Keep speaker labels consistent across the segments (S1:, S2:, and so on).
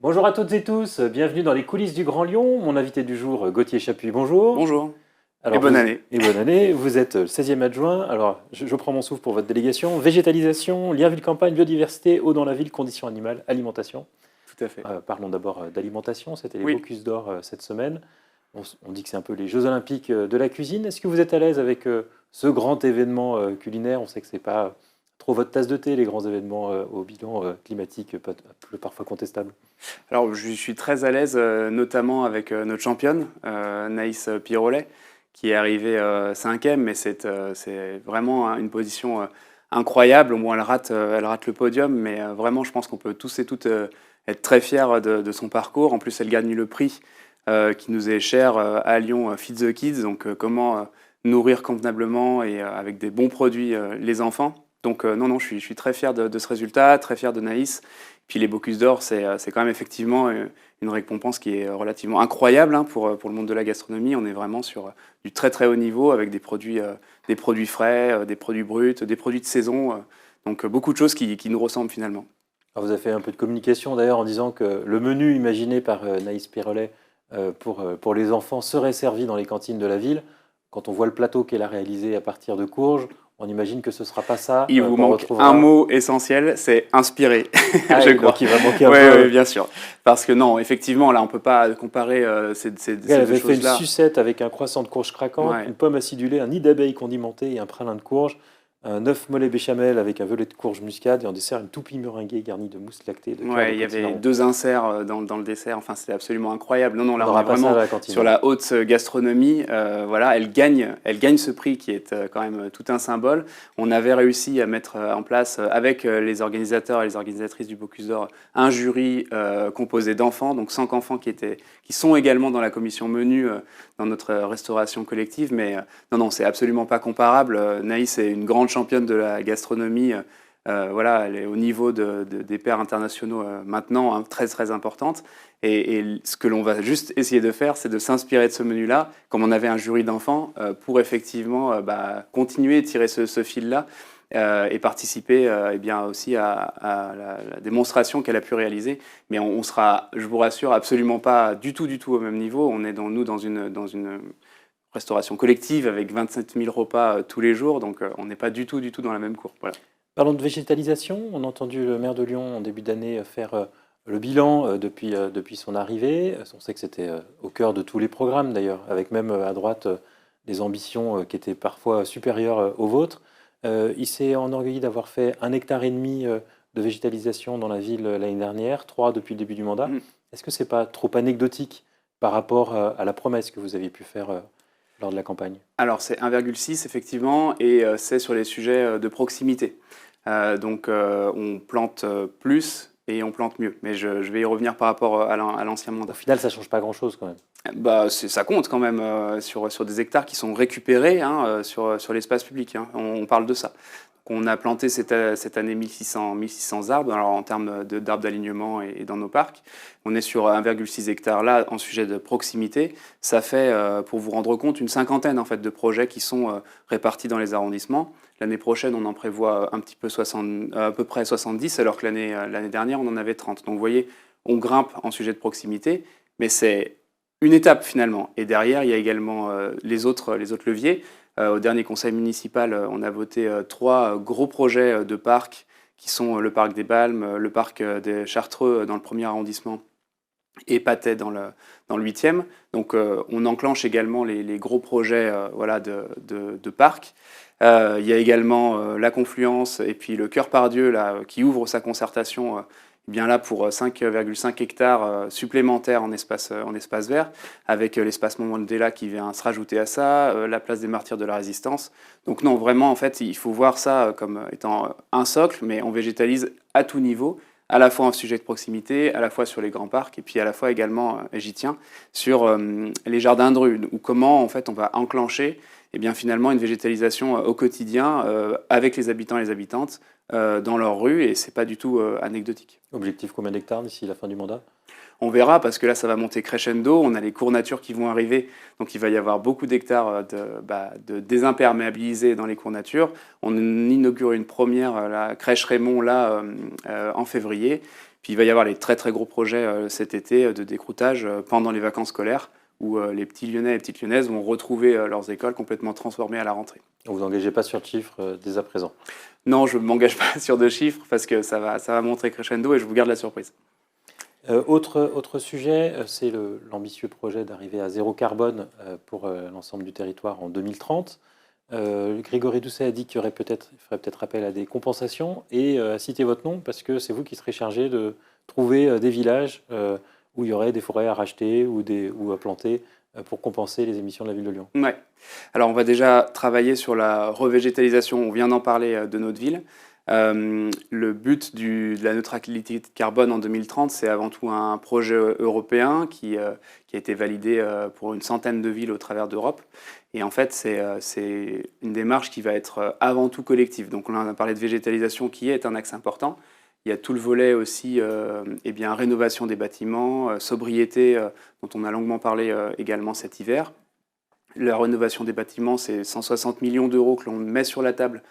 S1: Bonjour à toutes et tous, bienvenue dans les coulisses du Grand Lyon. Mon invité du jour, Gauthier Chapuis, bonjour.
S2: Bonjour et
S1: Alors,
S2: bonne année.
S1: et bonne année, vous êtes le 16e adjoint. Alors, je prends mon souffle pour votre délégation. Végétalisation, lien ville-campagne, biodiversité, eau dans la ville, conditions animales, alimentation.
S2: Tout à fait.
S1: Parlons d'abord d'alimentation, c'était les
S2: Oui.
S1: Bocuse d'Or cette semaine. On dit que c'est un peu les Jeux Olympiques de la cuisine. Est-ce que vous êtes à l'aise avec ce grand événement culinaire? On sait que c'est pas trop votre tasse de thé, les grands événements au bilan climatique parfois contestable.
S2: Alors, je suis très à l'aise, notamment avec notre championne, Naïs Pirolet, qui est arrivée cinquième, mais c'est vraiment une position incroyable. Bon, elle rate le podium, mais vraiment, je pense qu'on peut tous et toutes être très fiers de son parcours. En plus, elle gagne le prix qui nous est cher à Lyon, Feed the Kids, donc comment nourrir convenablement et avec des bons produits les enfants. Donc non, je suis très fier de ce résultat, très fier de Naïs. Puis les Bocuse d'Or, c'est quand même effectivement une récompense qui est relativement incroyable hein, pour le monde de la gastronomie. On est vraiment sur du très très haut niveau avec des produits frais, des produits bruts, des produits de saison. Donc beaucoup de choses qui nous ressemblent finalement.
S1: Alors, vous avez fait un peu de communication d'ailleurs en disant que le menu imaginé par Naïs Pirolet pour les enfants serait servi dans les cantines de la ville. Quand on voit le plateau qu'elle a réalisé à partir de courges, on imagine que ce ne sera pas ça
S2: Il vous
S1: qu'on
S2: manque
S1: retrouvera.
S2: un mot essentiel, c'est inspiré,
S1: Ah,
S2: je
S1: oui,
S2: crois.
S1: donc il va manquer un
S2: Oui,
S1: peu.
S2: bien sûr. Parce que non, effectivement, là, on ne peut pas comparer ces
S1: Elle
S2: deux
S1: avait fait une
S2: choses-là.
S1: sucette avec un croissant de courge craquante,
S2: Ouais.
S1: une pomme acidulée, un nid d'abeille condimenté et un pralin de courge, un œuf mollet béchamel avec un volet de courge muscade et en dessert une toupie meringuée garnie de mousse lactée et de cœur de
S2: Ouais, il y
S1: petit
S2: avait
S1: marron.
S2: 2 inserts dans le dessert. Enfin, c'était absolument incroyable. Non,
S1: On
S2: là, on est
S1: n'aura pas ça à
S2: vraiment
S1: la cantine.
S2: sur la haute gastronomie. Voilà, elle gagne ce prix qui est quand même tout un symbole. On avait réussi à mettre en place avec les organisateurs et les organisatrices du Bocuse d'Or un jury composé d'enfants, donc 5 enfants qui sont également dans la commission menu dans notre restauration collective. Mais non, c'est absolument pas comparable. Naïs est une grande championne de la gastronomie. Voilà, elle est au niveau des pairs internationaux maintenant, hein, très très importante. Et ce que l'on va juste essayer de faire, c'est de s'inspirer de ce menu-là, comme on avait un jury d'enfants, pour effectivement continuer de tirer ce fil-là et participer eh bien, aussi à la démonstration qu'elle a pu réaliser. Mais on sera, je vous rassure, absolument pas du tout au même niveau. On est nous dans une restauration collective avec 27 000 repas tous les jours, donc on n'est pas du tout dans la même cour. Voilà.
S1: Parlons de végétalisation. On a entendu le maire de Lyon en début d'année faire le bilan depuis son arrivée. On sait que c'était au cœur de tous les programmes d'ailleurs, avec même à droite des ambitions qui étaient parfois supérieures aux vôtres. Il s'est enorgueilli d'avoir fait 1,5 hectare de végétalisation dans la ville l'année dernière, 3 depuis le début du mandat.
S2: Mm.
S1: Est-ce que ce n'est pas trop anecdotique par rapport à la promesse que vous aviez pu faire lors de la campagne?
S2: Alors c'est 1,6 effectivement, et c'est sur les sujets de proximité. Donc on plante plus et on plante mieux. Mais je vais y revenir par rapport à l'ancien
S1: Au
S2: mandat.
S1: final, ça ne change pas grand-chose quand même.
S2: Bah, ça compte quand même sur des hectares qui sont récupérés hein, sur l'espace public. Hein. On parle de ça. On a planté cette année 1600 arbres alors en termes d'arbres d'alignement et dans nos parcs. On est sur 1,6 hectare là en sujet de proximité. Ça fait, pour vous rendre compte, une cinquantaine en fait, de projets qui sont répartis dans les arrondissements. L'année prochaine, on en prévoit un petit peu à peu près 70, alors que l'année dernière, on en avait 30. Donc vous voyez, on grimpe en sujet de proximité, mais c'est une étape finalement. Et derrière, il y a également les autres leviers. Au dernier conseil municipal, on a voté 3 gros projets de parcs qui sont le parc des Balmes, le parc des Chartreux dans le premier arrondissement et Patay dans le 8e. Donc on enclenche également les gros projets voilà, de parcs. Il y a également la Confluence et puis le Cœur Pardieu là, qui ouvre sa concertation bien là pour 5,5 hectares supplémentaires en espace vert, avec l'espace Mandela qui vient se rajouter à ça, la place des martyrs de la résistance. Donc non, vraiment, en fait, il faut voir ça comme étant un socle, mais on végétalise à tout niveau, à la fois en sujet de proximité, à la fois sur les grands parcs, et puis à la fois également, et j'y tiens, sur les jardins de rue, ou comment en fait on va enclencher eh bien, finalement une végétalisation au quotidien avec les habitants et les habitantes dans leur rue et c'est pas du tout anecdotique.
S1: Objectif combien d'hectares d'ici la fin du mandat?
S2: On verra parce que là, ça va monter crescendo. On a les cours nature qui vont arriver. Donc, il va y avoir beaucoup d'hectares de désimperméabilisés dans les cours nature. On inaugure une première, la crèche Raymond, là, en février. Puis, il va y avoir les très, très gros projets cet été de décroutage pendant les vacances scolaires où les petits Lyonnais et petites Lyonnaises vont retrouver leurs écoles complètement transformées à la rentrée.
S1: Vous engagez pas sur le chiffre dès à présent?
S2: Non, je ne m'engage pas sur de chiffres parce que ça va monter crescendo et je vous garde la surprise.
S1: Autre sujet, c'est l'ambitieux projet d'arriver à zéro carbone pour l'ensemble du territoire en 2030. Grégory Doucet a dit qu'il ferait peut-être appel à des compensations et a cité votre nom parce que c'est vous qui serez chargé de trouver des villages où il y aurait des forêts à racheter ou à planter pour compenser les émissions de la ville de Lyon.
S2: Ouais. Alors on va déjà travailler sur la revégétalisation, on vient d'en parler de notre ville. Le but de la neutralité carbone en 2030, c'est avant tout un projet européen qui a été validé pour une centaine de villes au travers d'Europe. Et en fait, c'est une démarche qui va être avant tout collective. Donc on a parlé de végétalisation qui est un axe important. Il y a tout le volet aussi rénovation des bâtiments, sobriété, dont on a longuement parlé également cet hiver. La rénovation des bâtiments, c'est 160 millions d'euros que l'on met sur la table.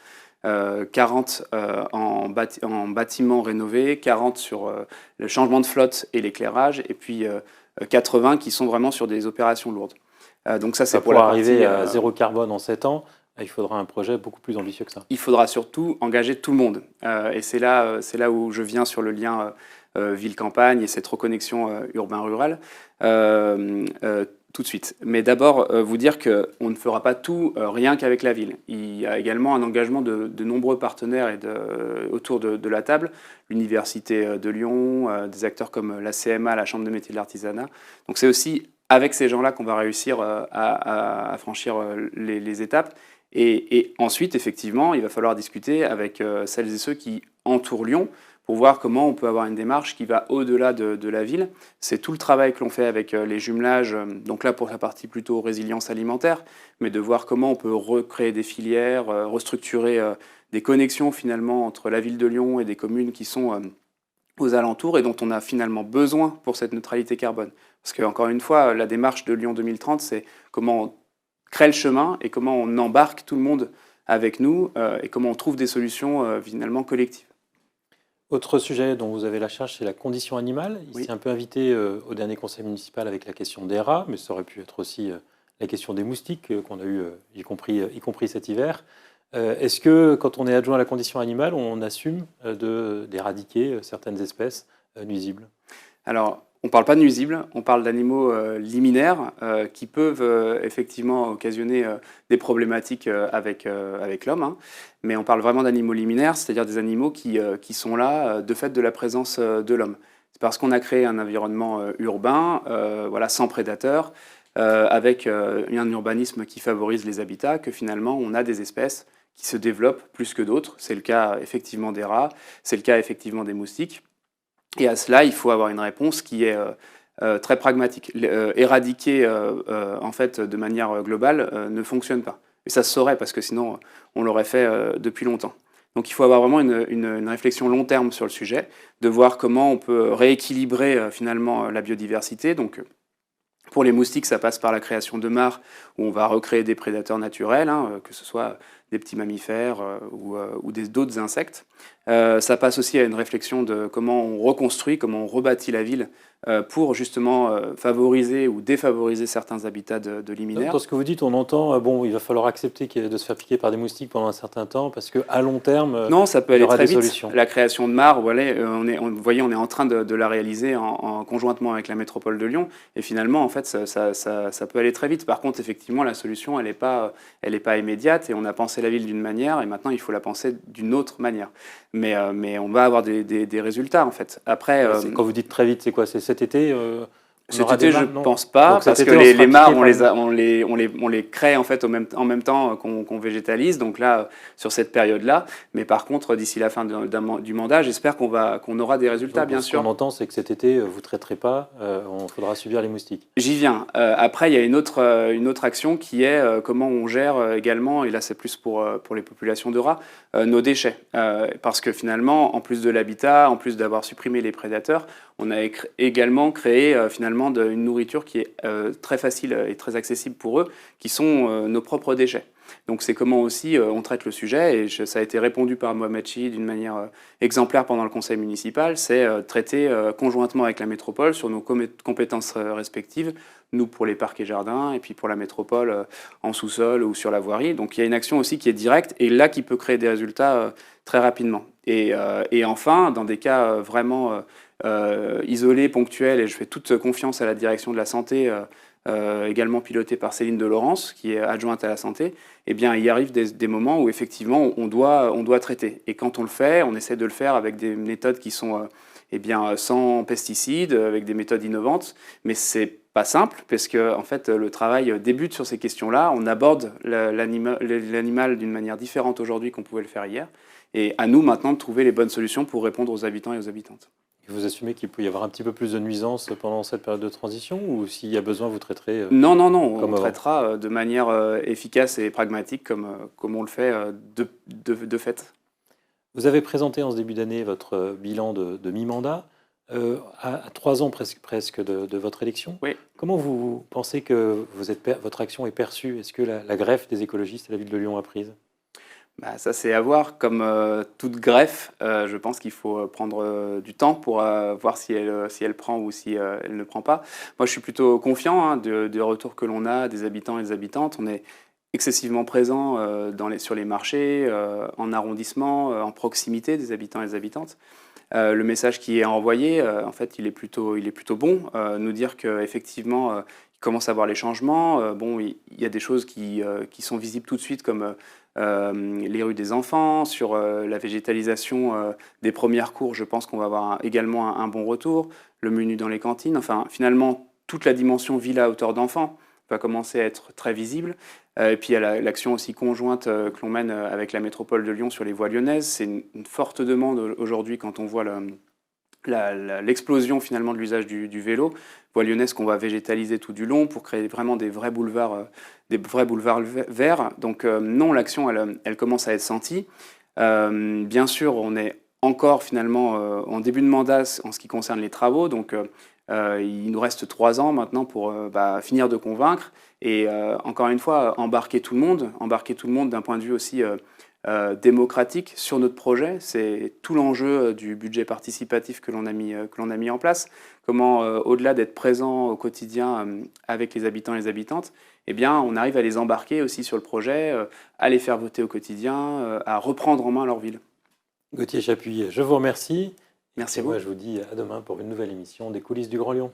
S2: 40 en bâtiments rénovés, 40 sur le changement de flotte et l'éclairage, et puis 80 qui sont vraiment sur des opérations lourdes. Donc ça, c'est pour
S1: arriver à zéro carbone en 7 ans. Il faudra un projet beaucoup plus ambitieux que ça.
S2: Il faudra surtout engager tout le monde. Et c'est là où je viens sur le lien ville-campagne et cette reconnexion urbain-rural. Tout de suite. Mais d'abord, vous dire qu'on ne fera pas tout rien qu'avec la ville. Il y a également un engagement de nombreux partenaires autour de la table, l'Université de Lyon, des acteurs comme la CMA, la Chambre de métiers de l'artisanat. Donc c'est aussi avec ces gens-là qu'on va réussir à franchir les étapes. Et ensuite, effectivement, il va falloir discuter avec celles et ceux qui entourent Lyon pour voir comment on peut avoir une démarche qui va au-delà de la ville. C'est tout le travail que l'on fait avec les jumelages, donc là pour la partie plutôt résilience alimentaire, mais de voir comment on peut recréer des filières, restructurer des connexions finalement entre la ville de Lyon et des communes qui sont aux alentours et dont on a finalement besoin pour cette neutralité carbone. Parce qu'encore une fois, la démarche de Lyon 2030, c'est comment on crée le chemin et comment on embarque tout le monde avec nous et comment on trouve des solutions finalement collectives.
S1: Autre sujet dont vous avez la charge, c'est la condition animale. Il s'est un peu invité au dernier conseil municipal avec la question des rats, mais ça aurait pu être aussi la question des moustiques qu'on a eu, y compris cet hiver. Est-ce que quand on est adjoint à la condition animale, on assume d'éradiquer certaines espèces nuisibles?
S2: Alors, on ne parle pas de nuisibles, on parle d'animaux liminaires qui peuvent effectivement occasionner des problématiques avec l'homme. Hein. Mais on parle vraiment d'animaux liminaires, c'est-à-dire des animaux qui sont là de fait de la présence de l'homme. C'est parce qu'on a créé un environnement urbain, sans prédateurs, avec un urbanisme qui favorise les habitats, que finalement on a des espèces qui se développent plus que d'autres. C'est le cas effectivement des rats, c'est le cas effectivement des moustiques. Et à cela, il faut avoir une réponse qui est très pragmatique. Éradiquer en fait de manière globale ne fonctionne pas. Et ça se saurait parce que sinon on l'aurait fait depuis longtemps. Donc il faut avoir vraiment une réflexion long terme sur le sujet, de voir comment on peut rééquilibrer finalement la biodiversité. Donc pour les moustiques, ça passe par la création de mares où on va recréer des prédateurs naturels, que ce soit des petits mammifères ou d'autres insectes. Ça passe aussi à une réflexion de comment on reconstruit, comment on rebâtit la ville pour justement favoriser ou défavoriser certains habitats de liminaires.
S1: Dans ce que vous dites, on entend il va falloir accepter de se faire piquer par des moustiques pendant un certain temps parce qu'à long terme,
S2: non, ça peut aller très vite.
S1: Solutions.
S2: La création de mares, on est en train de la réaliser en conjointement avec la métropole de Lyon. Et finalement, en fait, ça peut aller très vite. Par contre, effectivement, la solution, elle n'est pas immédiate. Et on a pensé la ville d'une manière et maintenant, il faut la penser d'une autre manière. Mais on va avoir des résultats, en fait. Après,
S1: quand vous dites très vite, c'est quoi? C'est cet été On
S2: Cet
S1: aura
S2: été,
S1: des
S2: je
S1: mares,
S2: ne
S1: non?
S2: pense pas,
S1: Donc cet
S2: parce que
S1: été, on
S2: les
S1: sera
S2: mares,
S1: piqué par
S2: on les crée en fait en même temps qu'on végétalise, donc là, sur cette période-là. Mais par contre, d'ici la fin du mandat, j'espère qu'on aura des résultats,
S1: Donc
S2: bien
S1: ce qu'on
S2: sûr.
S1: entend, c'est que cet été, vous ne traiterez pas, on faudra subir les moustiques.
S2: J'y viens. Après, il y a une autre action qui est comment on gère également, et là c'est plus pour les populations de rats, nos déchets. Parce que finalement, en plus de l'habitat, en plus d'avoir supprimé les prédateurs, on a également créé finalement une nourriture qui est très facile et très accessible pour eux, qui sont nos propres déchets. Donc c'est comment aussi on traite le sujet, et ça a été répondu par Mohamed Chi d'une manière exemplaire pendant le conseil municipal, c'est traiter conjointement avec la métropole sur nos compétences respectives, nous pour les parcs et jardins, et puis pour la métropole en sous-sol ou sur la voirie. Donc il y a une action aussi qui est directe, et là qui peut créer des résultats très rapidement. Et enfin, dans des cas vraiment isolés, ponctuels, et je fais toute confiance à la direction de la santé, également pilotée par Céline de Laurence, qui est adjointe à la santé, eh bien, il arrive des moments où effectivement on doit traiter. Et quand on le fait, on essaie de le faire avec des méthodes qui sont eh bien, sans pesticides, avec des méthodes innovantes. Mais c'est pas simple, parce que en fait, le travail débute sur ces questions-là. On aborde l'animal d'une manière différente aujourd'hui qu'on pouvait le faire hier. Et à nous maintenant de trouver les bonnes solutions pour répondre aux habitants et aux habitantes.
S1: Vous assumez qu'il peut y avoir un petit peu plus de nuisances pendant cette période de transition, ou s'il y a besoin, vous traiterez
S2: Non, non, non,
S1: comme
S2: on
S1: avant?
S2: traitera de manière efficace et pragmatique comme on le fait de fait.
S1: Vous avez présenté en ce début d'année votre bilan de mi-mandat, à 3 ans presque de votre élection.
S2: Oui.
S1: Comment vous pensez que votre action est perçue? Est-ce que la greffe des écologistes à la ville de Lyon a prise?
S2: Bah, ça, c'est à voir. Comme toute greffe, je pense qu'il faut prendre du temps pour voir si elle prend ou si elle ne prend pas. Moi, je suis plutôt confiant du retour que l'on a des habitants et des habitantes. On est excessivement présent sur les marchés, en arrondissement, en proximité des habitants et des habitantes. Le message qui est envoyé, en fait, il est plutôt bon. Nous dire qu'effectivement, il commence à voir les changements. Bon, il y a des choses qui sont visibles tout de suite, comme les rues des enfants, sur la végétalisation des premières cours. Je pense qu'on va avoir également un bon retour. Le menu dans les cantines. Enfin, finalement, toute la dimension villa à hauteur d'enfant va commencer à être très visible. Et puis il y a l'action aussi conjointe que l'on mène avec la métropole de Lyon sur les voies lyonnaises. C'est une forte demande aujourd'hui quand on voit l'explosion finalement de l'usage du vélo. Voies lyonnaises qu'on va végétaliser tout du long pour créer vraiment des vrais boulevards verts. Donc non, l'action elle commence à être sentie. Bien sûr, on est encore finalement en début de mandat en ce qui concerne les travaux. Donc il nous reste 3 ans maintenant pour finir de convaincre et encore une fois embarquer tout le monde d'un point de vue aussi démocratique sur notre projet. C'est tout l'enjeu du budget participatif que l'on a mis en place. Comment, au-delà d'être présent au quotidien avec les habitants et les habitantes, eh bien, on arrive à les embarquer aussi sur le projet, à les faire voter au quotidien, à reprendre en main leur ville.
S1: Gauthier Chapuis, je vous remercie.
S2: Merci
S1: Et
S2: à vous.
S1: moi, je vous dis à demain pour une nouvelle émission des coulisses du Grand Lyon.